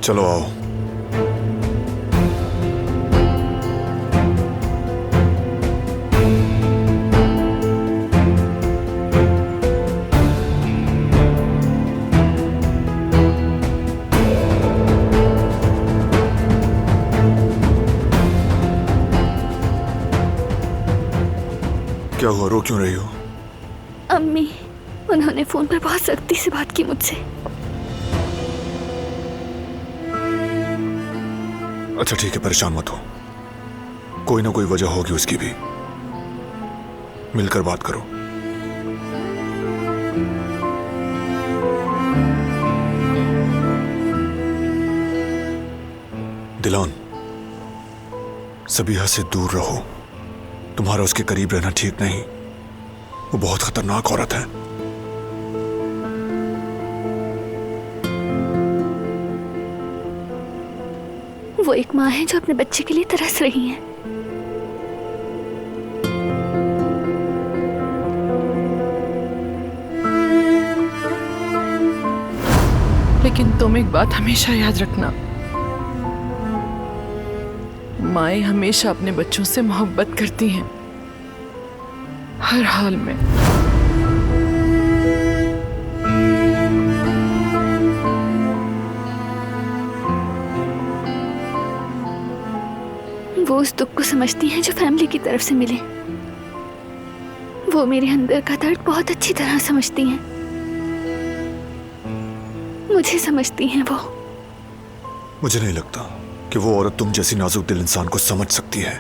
चलो आओ। क्या हुआ, रो क्यों रही हो? अम्मी, उन्होंने फोन पर बहुत सख्ती से बात की मुझसे। अच्छा ठीक है, परेशान मत हो, कोई ना कोई वजह होगी उसकी भी। मिलकर बात करो। दिलान, सबीहा से दूर रहो। तुम्हारा उसके करीब रहना ठीक नहीं। वो बहुत खतरनाक औरत है। वो एक माँ है जो अपने बच्चे के लिए तरस रही है। लेकिन तुम एक बात हमेशा याद रखना, माएं हमेशा अपने बच्चों से मोहब्बत करती हैं, हर हाल में। वो उस दुख को समझती हैं जो फैमिली की तरफ से मिले। वो मेरे अंदर का दर्द बहुत अच्छी तरह समझती हैं। मुझे समझती हैं वो। मुझे नहीं लगता कि वो औरत तुम जैसी नाजुक दिल इंसान को समझ सकती है।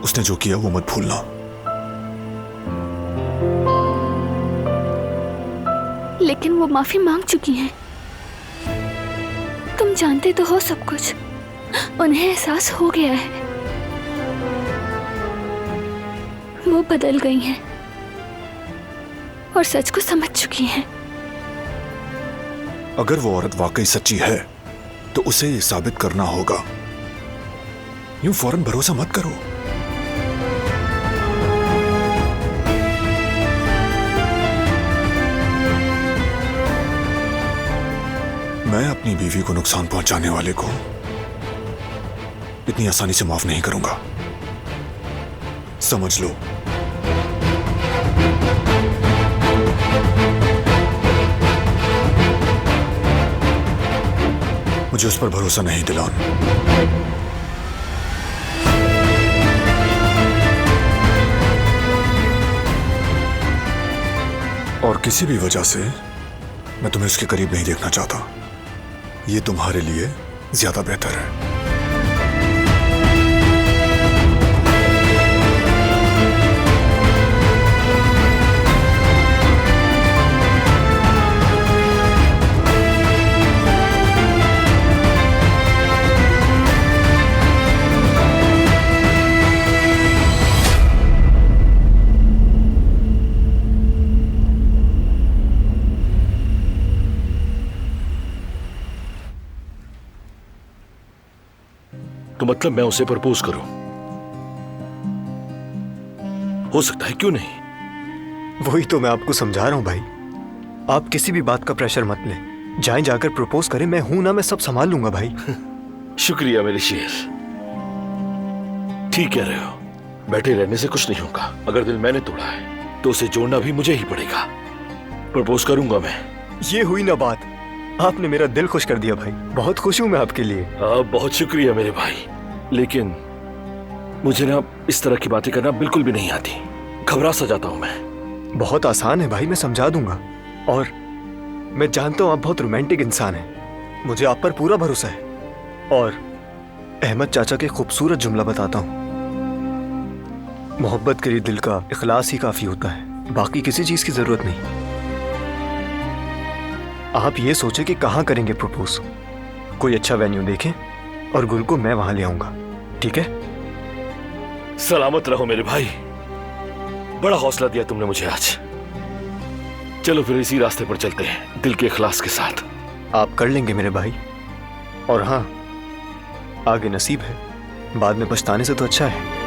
उसने जो किया वो मत भूलना। लेकिन वो माफी मांग चुकी हैं। तुम जानते तो हो सब कुछ। उन्हें एहसास हो गया है। वो बदल गई हैं और सच को समझ चुकी हैं। अगर वो औरत वाकई सच्ची है तो उसे ये साबित करना होगा। यूं फौरन भरोसा मत करो। मैं अपनी बीवी को नुकसान पहुंचाने वाले को इतनी आसानी से माफ नहीं करूंगा, समझ लो। मुझे उस पर भरोसा नहीं दिलान। और किसी भी वजह से मैं तुम्हें उसके करीब नहीं देखना चाहता। ये तुम्हारे लिए ज्यादा बेहतर है। तो मतलब मैं उसे प्रपोज करूं? हो सकता है, क्यों नहीं? वही तो मैं आपको समझा रहा हूं भाई। आप किसी भी बात का प्रेशर मत लें। जाएं, जाकर प्रपोज करें। मैं हूं ना, मैं सब संभाल लूंगा भाई। शुक्रिया मेरे शेर। ठीक कह रहे हो, बैठे रहने से कुछ नहीं होगा। अगर दिल मैंने तोड़ा है तो उसे जोड़ना भी मुझे ही पड़ेगा। प्रपोज करूंगा मैं। ये हुई ना बात। आपने मेरा दिल खुश कर दिया भाई। बहुत खुश हूं मैं आपके लिए। बहुत शुक्रिया मेरे भाई। लेकिन मुझे ना इस तरह की बातें करना बिल्कुल भी नहीं आती। घबरा सा जाता हूं मैं। बहुत आसान है भाई, मैं समझा दूंगा। और मैं जानता हूं आप बहुत रोमांटिक इंसान हैं। मुझे आप पर पूरा भरोसा है। और अहमद चाचा के खूबसूरत जुमला बताता हूं, मोहब्बत के लिए दिल का इखलास ही काफी होता है, बाकी किसी चीज की जरूरत नहीं। आप ये सोचे कि कहाँ करेंगे प्रपोज। कोई अच्छा वेन्यू देखें और गुल को मैं वहां ले आऊंगा, ठीक है? सलामत रहो मेरे भाई। बड़ा हौसला दिया तुमने मुझे आज। चलो फिर इसी रास्ते पर चलते हैं, दिल के इखलास के साथ। आप कर लेंगे मेरे भाई। और हाँ, आगे नसीब है, बाद में पछताने से तो अच्छा है।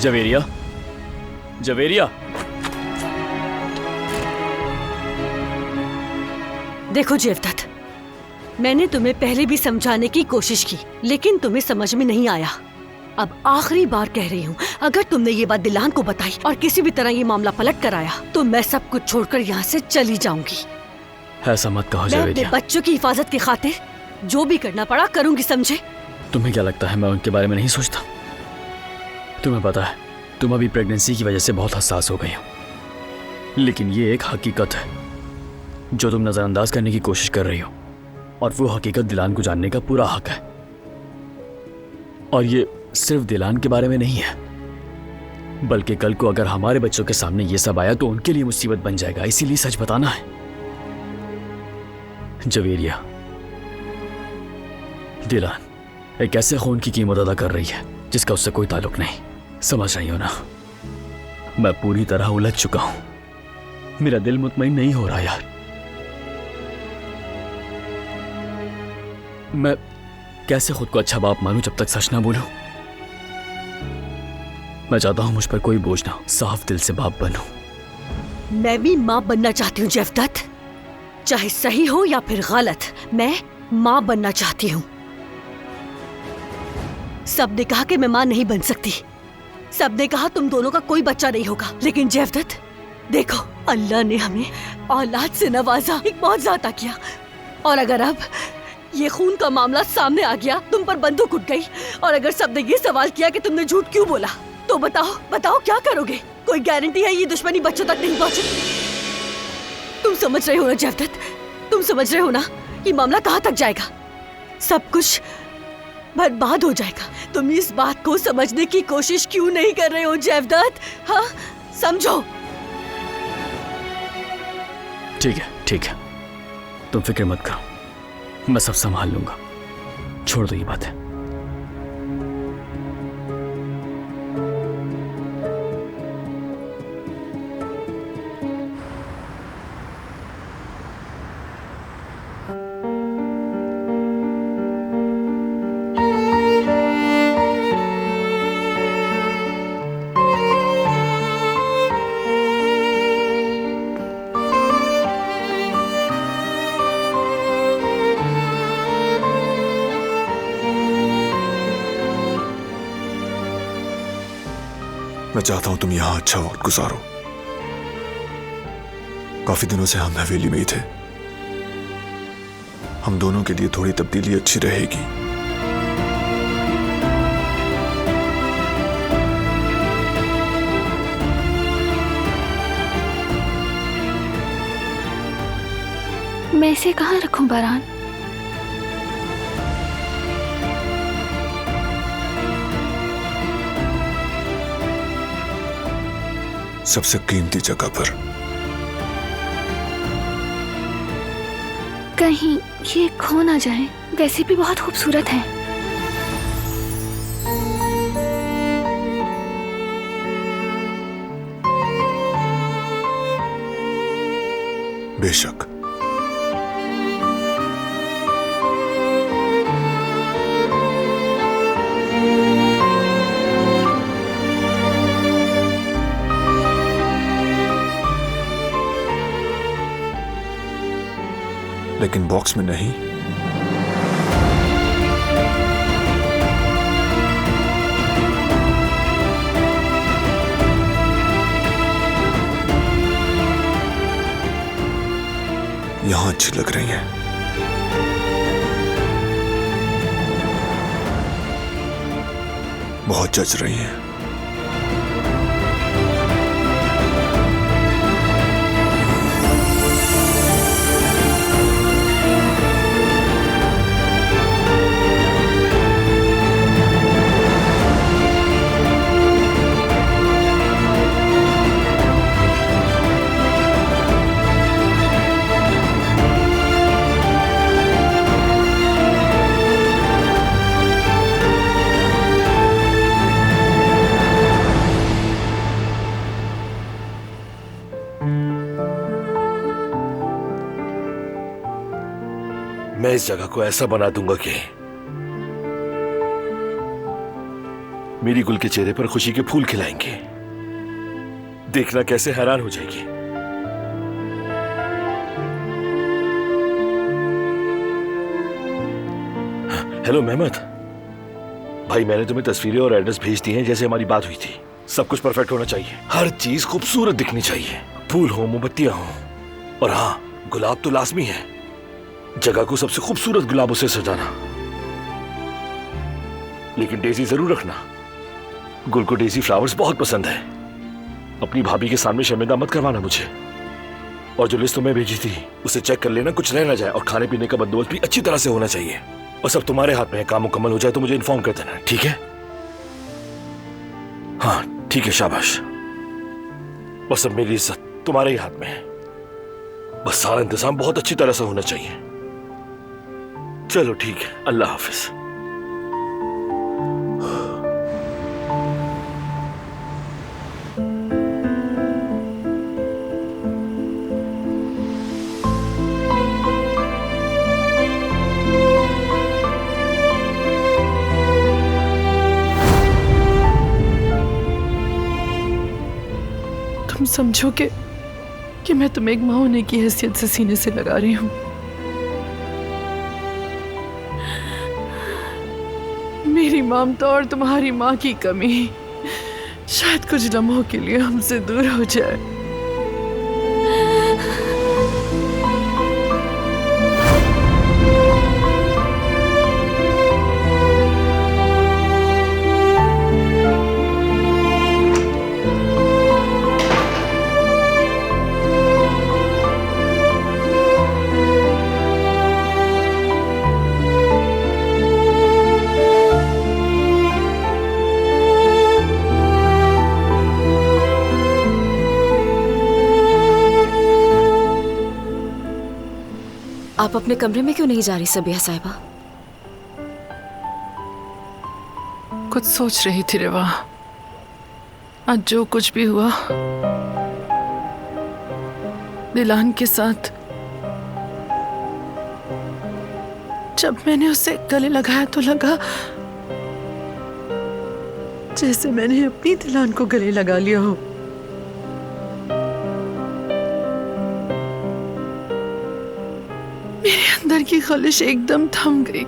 जवेरिया, जवेरिया। देखो जेवदत्त, मैंने तुम्हें पहले भी समझाने की कोशिश की, लेकिन तुम्हें समझ में नहीं आया। अब आखिरी बार कह रही हूँ, अगर तुमने ये बात दिलान को बताई और किसी भी तरह ये मामला पलट कर आया तो मैं सब कुछ छोड़कर यहाँ से चली जाऊंगी। ऐसा मत कहो मैं अपने जवेरिया। बच्चों की हिफाजत की खातिर जो भी करना पड़ा करूंगी, समझे? तुम्हें क्या लगता है मैं उनके बारे में नहीं सोचता? तुम्हें पता है तुम अभी प्रेगनेंसी की वजह से बहुत हसास हो गई हो, लेकिन ये एक हकीकत है जो तुम नजरअंदाज करने की कोशिश कर रही हो, और वो हकीकत दिलान को जानने का पूरा हक है। और ये सिर्फ दिलान के बारे में नहीं है, बल्कि कल को अगर हमारे बच्चों के सामने ये सब आया तो उनके लिए मुसीबत बन जाएगा, इसीलिए सच बताना है। जवेरिया, दिलान एक ऐसे खून की कीमत अदा कर रही है जिसका उससे कोई ताल्लुक नहीं। समझ रही हो ना? मैं पूरी तरह उलझ चुका हूं। मेरा दिल मुतमईन नहीं हो रहा यार। मैं कैसे खुद को अच्छा बाप मानूं जब तक सच ना बोलूं? मैं चाहता हूं मुझ पर कोई बोझ ना, साफ दिल से बाप बनूं। मैं भी माँ बनना चाहती हूँ जेवदत्त, चाहे सही हो या फिर गलत, मैं माँ बनना चाहती हूँ। सबने कहा कि मैं माँ नहीं बन सकती, सबने कहा तुम दोनों का कोई बच्चा नहीं होगा, लेकिन जेवदत्त देखो, अल्लाह ने हमें औलाद से नवाजा, एक मौजज़ा किया, और अगर अब ये खून का मामला सामने आ गया, तुम पर बंदूक उठ गई, और अगर सबने ये सवाल किया कि तुमने झूठ क्यों बोला, तो बताओ क्या करोगे? कोई गारंटी है ये दुश्मनी बच्चों तक नहीं पहुंचे? तुम समझ रहे हो ना जेवदत्त, तुम समझ रहे हो ना ये मामला कहाँ तक जाएगा? सब कुछ बर्बाद हो जाएगा। तुम इस बात को समझने की कोशिश क्यों नहीं कर रहे हो जेवदत्त? हाँ, समझो। ठीक है, तुम फिक्र मत करो, मैं सब संभाल लूंगा। छोड़ दो ये बात है। मैं चाहता हूं तुम यहां अच्छा वक्त गुजारो। काफी दिनों से हम हवेली में ही थे, हम दोनों के लिए थोड़ी तब्दीली अच्छी रहेगी। मैं इसे कहाँ रखूं बारान? सबसे कीमती जगह पर। कहीं ये खो ना जाए, वैसे भी बहुत खूबसूरत है। बेशक। लेकिन बॉक्स में नहीं। यहां अच्छी लग रही हैं। बहुत जच रही हैं। मैं इस जगह को ऐसा बना दूंगा कि मेरी गुल के चेहरे पर खुशी के फूल खिलाएंगे। देखना कैसे हैरान हो जाएगी। हेलो मेहमद भाई, मैंने तुम्हें तस्वीरें और एड्रेस भेज दी हैं जैसे हमारी बात हुई थी। सब कुछ परफेक्ट होना चाहिए, हर चीज खूबसूरत दिखनी चाहिए। फूल हो, मोमबत्तियां हो, और हाँ, गुलाब तो लाजमी है। जगह को सबसे खूबसूरत गुलाबों से सजाना, लेकिन डेजी जरूर रखना। गुल को डेजी फ्लावर्स बहुत पसंद है। अपनी भाभी के सामने शर्मिंदा मत करवाना मुझे। और जो लिस्ट तुम्हें भेजी थी उसे चेक कर लेना, कुछ रह ना जाए। और खाने पीने का बंदोबस्त भी अच्छी तरह से होना चाहिए। और सब तुम्हारे हाथ में है, काम मुकम्मल हो जाए तो मुझे इन्फॉर्म कर देना, ठीक है? हाँ ठीक है, शाबाश। बस अब मेरी इज्जत तुम्हारे ही हाथ में है। बस सारा इंतजाम बहुत अच्छी तरह से होना चाहिए। चलो ठीक है, अल्लाह हाफिज। तुम समझो कि मैं तुम्हें एक माँ होने की हैसियत से सीने से लगा रही हूँ। मेरी ममता और तुम्हारी माँ की कमी शायद कुछ लम्हों के लिए हमसे दूर हो जाए। आप अपने कमरे में क्यों नहीं जा रही सबिया साहिबा? कुछ सोच रही थी रिवा। आज जो कुछ भी हुआ दिलान के साथ, जब मैंने उसे गले लगाया तो लगा जैसे मैंने अपनी दिलान को गले लगा लिया हो। मेरे अंदर की ख्वाहिश एकदम थम गई।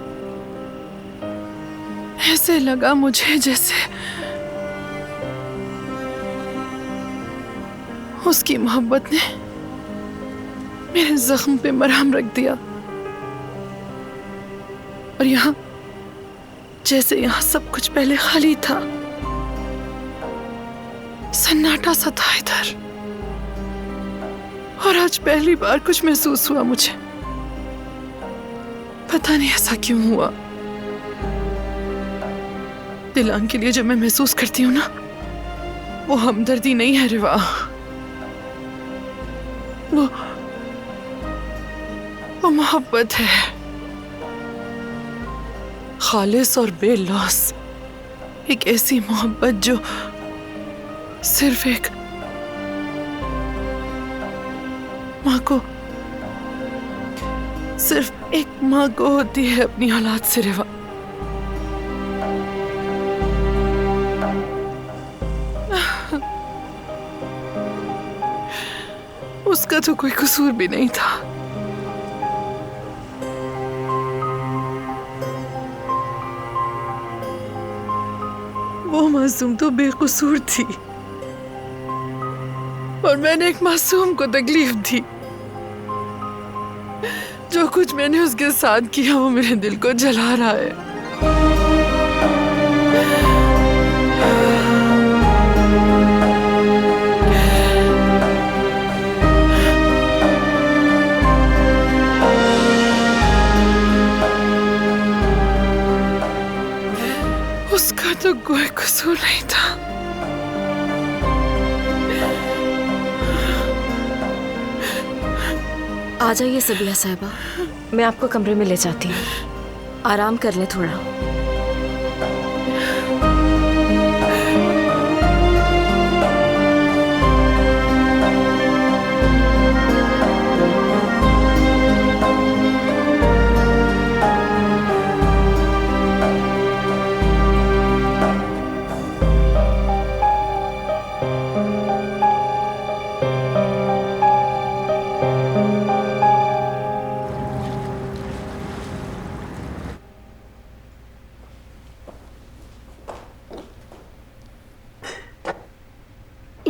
ऐसे लगा मुझे जैसे उसकी मोहब्बत ने मेरे जख्म पे मरहम रख दिया। और यहाँ जैसे यहाँ सब कुछ पहले खाली था, सन्नाटा सा था इधर। और आज पहली बार कुछ महसूस हुआ मुझे। पता नहीं ऐसा क्यों हुआ। दिलान के लिए जो मैं महसूस करती हूँ ना, वो हमदर्दी नहीं है रिवा, वो मोहब्बत है, खालिस और बेलौस। एक ऐसी मोहब्बत जो सिर्फ एक माँ को, सिर्फ एक माँ को होती है अपनी औलाद से रिवा। उसका तो कोई कसूर भी नहीं था। वो मासूम तो बेकसूर थी और मैंने एक मासूम को तकलीफ दी। जो कुछ मैंने उसके साथ किया वो मेरे दिल को जला रहा है। उसका तो कोई कसूर नहीं था। आ जाइए सबिया साहिबा, मैं आपको कमरे में ले जाती हूँ। आराम कर लें थोड़ा।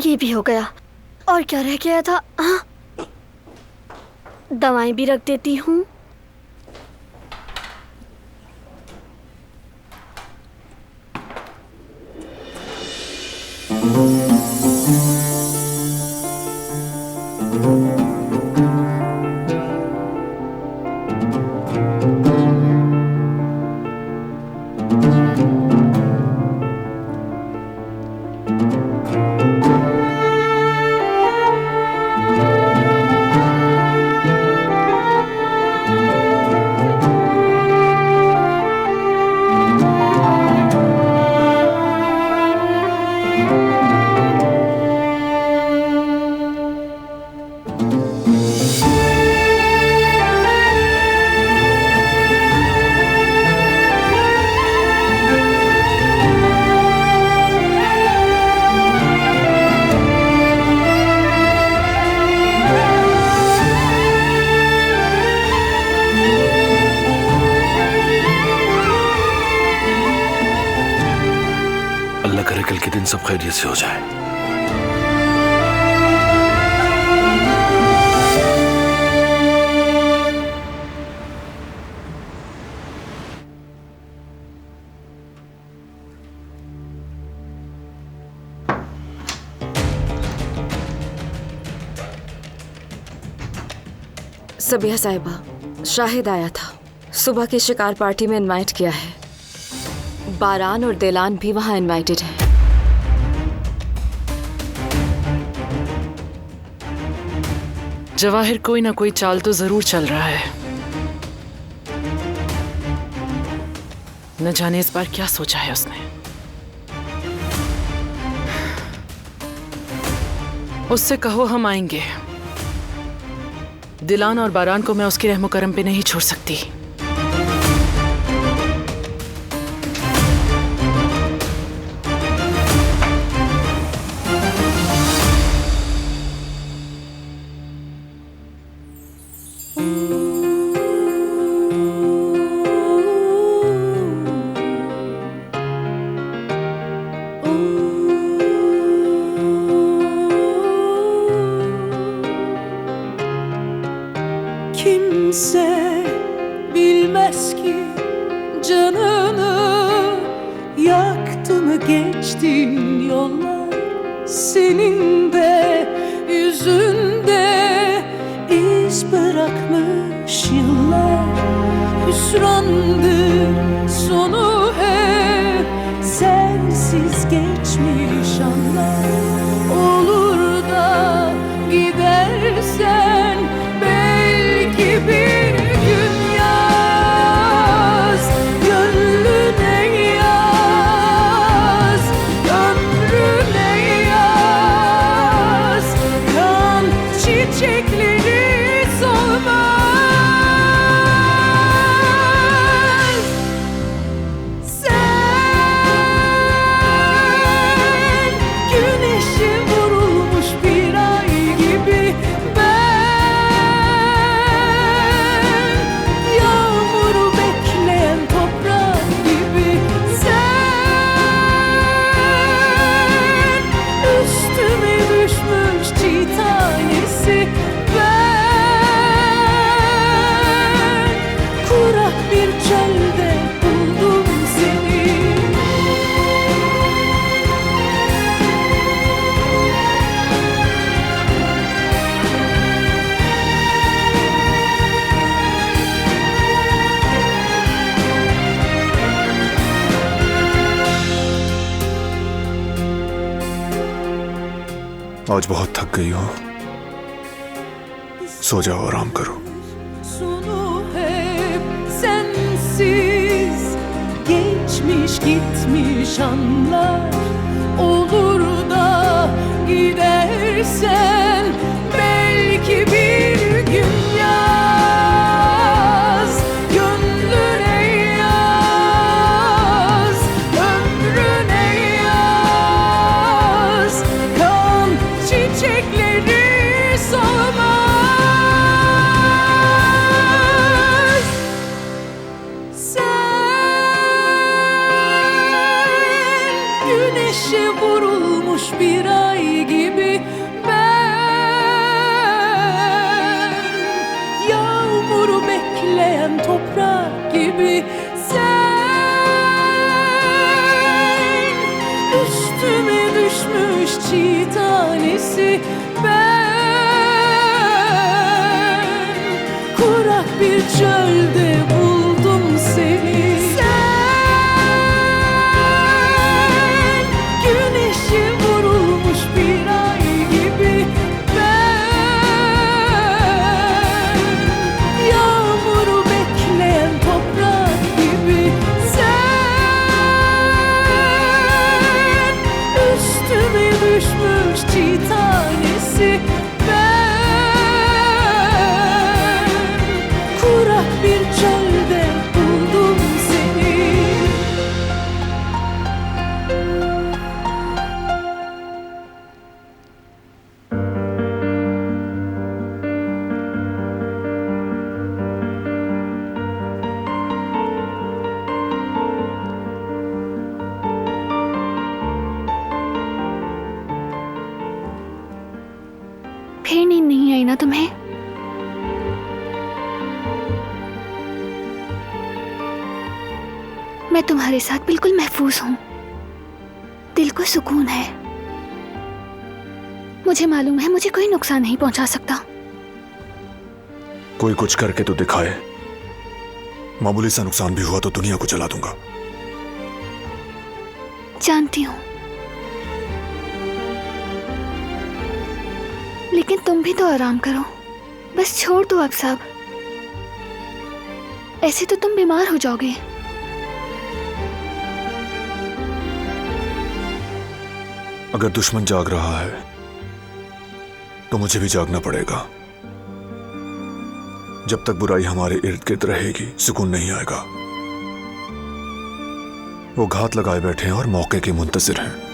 ये भी हो गया। और क्या रह गया था? हाँ, दवाएं भी रख देती हूँ। अल्लाह करे कल के दिन सब खैरियत से हो जाए। सबिया साहिबा, शाहिद आया था। सुबह की शिकार पार्टी में इनवाइट किया है। बारान और दिलान भी वहां इनवाइटेड है। जवाहिर कोई ना कोई चाल तो जरूर चल रहा है। न जाने इस बार क्या सोचा है उसने। उससे कहो हम आएंगे। दिलान और बारान को मैं उसकी रहमो करम पे नहीं छोड़ सकती। Kimse bilmez ki canını yaktı mı geçtiğin yollar. Senin de yüzünde iz bırakmış yıllar. Hüsrandır sonu hep sensiz geçmiş anlar. Olur da gidersen bir gün yaz, gönlüne yaz, ömrüne yaz. Kan çiçekleri solmaz. Sen güneşe vurulmuş bir ay gibi. आज बहुत थक गई हो, सो जाओ, आराम करो। Sonu hep sensiz geçmiş gitmiş anlar. Olur da gidersen belki bir gün yaz, gönlüne yaz, ömrüne yaz. Kan çiçekleri solmaz. Sen güneşe vurulmuş bir ay gibi ben, yağmuru bekleyen toprak gibi sen, üstüme düşmüş çiğ tanesi ben, kurak bir çölde buldum seni. Sen, güneşe vurulmuş bir ay gibi ben, yağmuru bekleyen toprak gibi sen, üstüme düşmüş çiğ tanesi ben, kurak bir çölde buldum seni. फिर नींद नहीं आई ना तुम्हें? मैं तुम्हारे साथ बिल्कुल महफूज हूं। दिल को सुकून है। मुझे मालूम है मुझे कोई नुकसान नहीं पहुंचा सकता। कोई कुछ करके तो दिखाए। मामूली सा नुकसान भी हुआ तो दुनिया को जला दूंगा। जानती हूं, लेकिन तुम भी तो आराम करो। बस छोड़ दो अब सब। ऐसे तो तुम बीमार हो जाओगे। अगर दुश्मन जाग रहा है तो मुझे भी जागना पड़ेगा। जब तक बुराई हमारे इर्द गिर्द रहेगी सुकून नहीं आएगा। वो घात लगाए बैठे हैं और मौके के मुंतजिर हैं।